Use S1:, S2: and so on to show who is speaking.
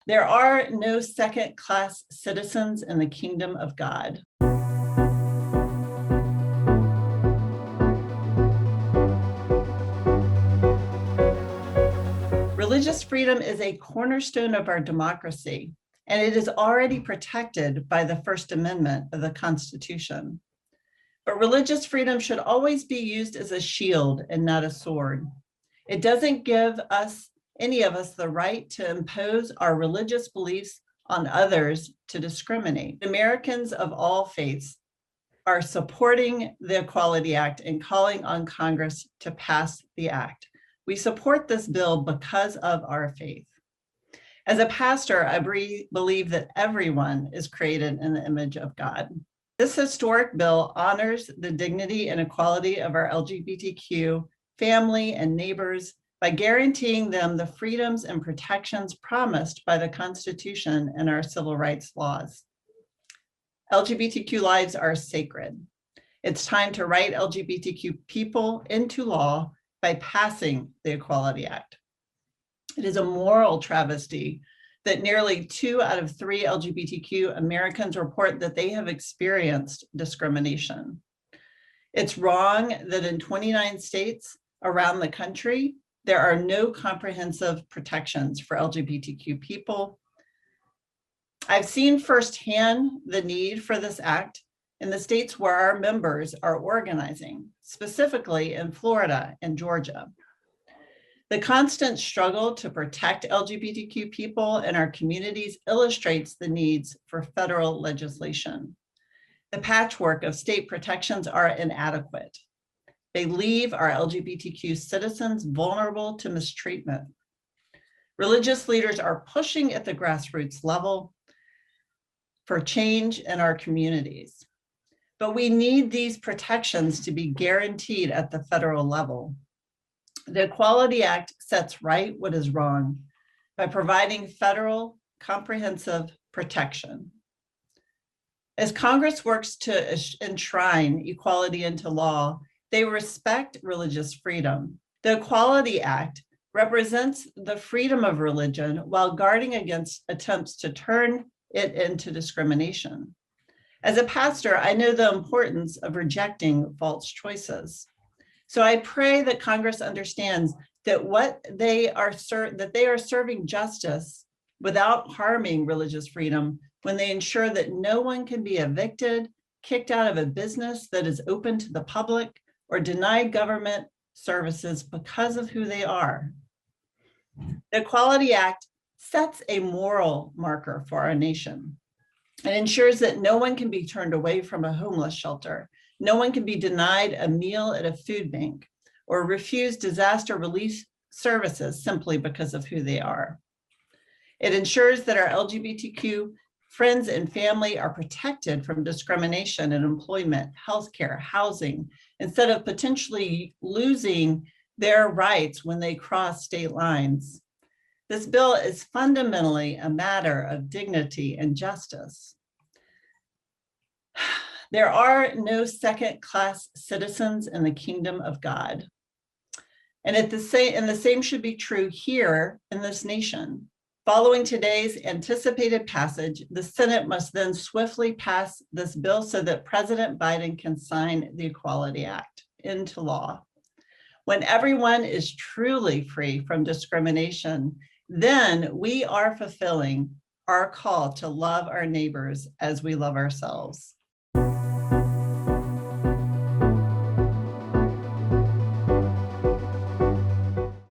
S1: There are no second-class citizens in the kingdom of God. Religious freedom is a cornerstone of our democracy, and it is already protected by the First Amendment of the Constitution. But religious freedom should always be used as a shield and not a sword. It doesn't give any of us the right to impose our religious beliefs on others to discriminate. Americans of all faiths are supporting the Equality Act and calling on Congress to pass the act. We support this bill because of our faith. As a pastor, I believe that everyone is created in the image of God. This historic bill honors the dignity and equality of our LGBTQ family and neighbors by guaranteeing them the freedoms and protections promised by the Constitution and our civil rights laws. LGBTQ lives are sacred. It's time to write LGBTQ people into law by passing the Equality Act. It is a moral travesty that nearly 2 out of 3 LGBTQ Americans report that they have experienced discrimination. It's wrong that in 29 states around the country, there are no comprehensive protections for LGBTQ people. I've seen firsthand the need for this act in the states where our members are organizing, specifically in Florida and Georgia. The constant struggle to protect LGBTQ people in our communities illustrates the needs for federal legislation. The patchwork of state protections are inadequate. They leave our LGBTQ citizens vulnerable to mistreatment. Religious leaders are pushing at the grassroots level for change in our communities. But we need these protections to be guaranteed at the federal level. The Equality Act sets right what is wrong by providing federal comprehensive protection. As Congress works to enshrine equality into law, they respect religious freedom. The Equality Act represents the freedom of religion while guarding against attempts to turn it into discrimination. As a pastor, I know the importance of rejecting false choices. So I pray that Congress understands that they are serving justice without harming religious freedom when they ensure that no one can be evicted, kicked out of a business that is open to the public, or denied government services because of who they are. The Equality Act sets a moral marker for our nation. It ensures that no one can be turned away from a homeless shelter. No one can be denied a meal at a food bank or refused disaster relief services simply because of who they are. It ensures that our LGBTQ friends and family are protected from discrimination in employment, healthcare, housing, instead of potentially losing their rights when they cross state lines. This bill is fundamentally a matter of dignity and justice. There are no second-class citizens in the kingdom of God. And the same should be true here in this nation. Following today's anticipated passage, the Senate must then swiftly pass this bill so that President Biden can sign the Equality Act into law. When everyone is truly free from discrimination, then we are fulfilling our call to love our neighbors as we love ourselves.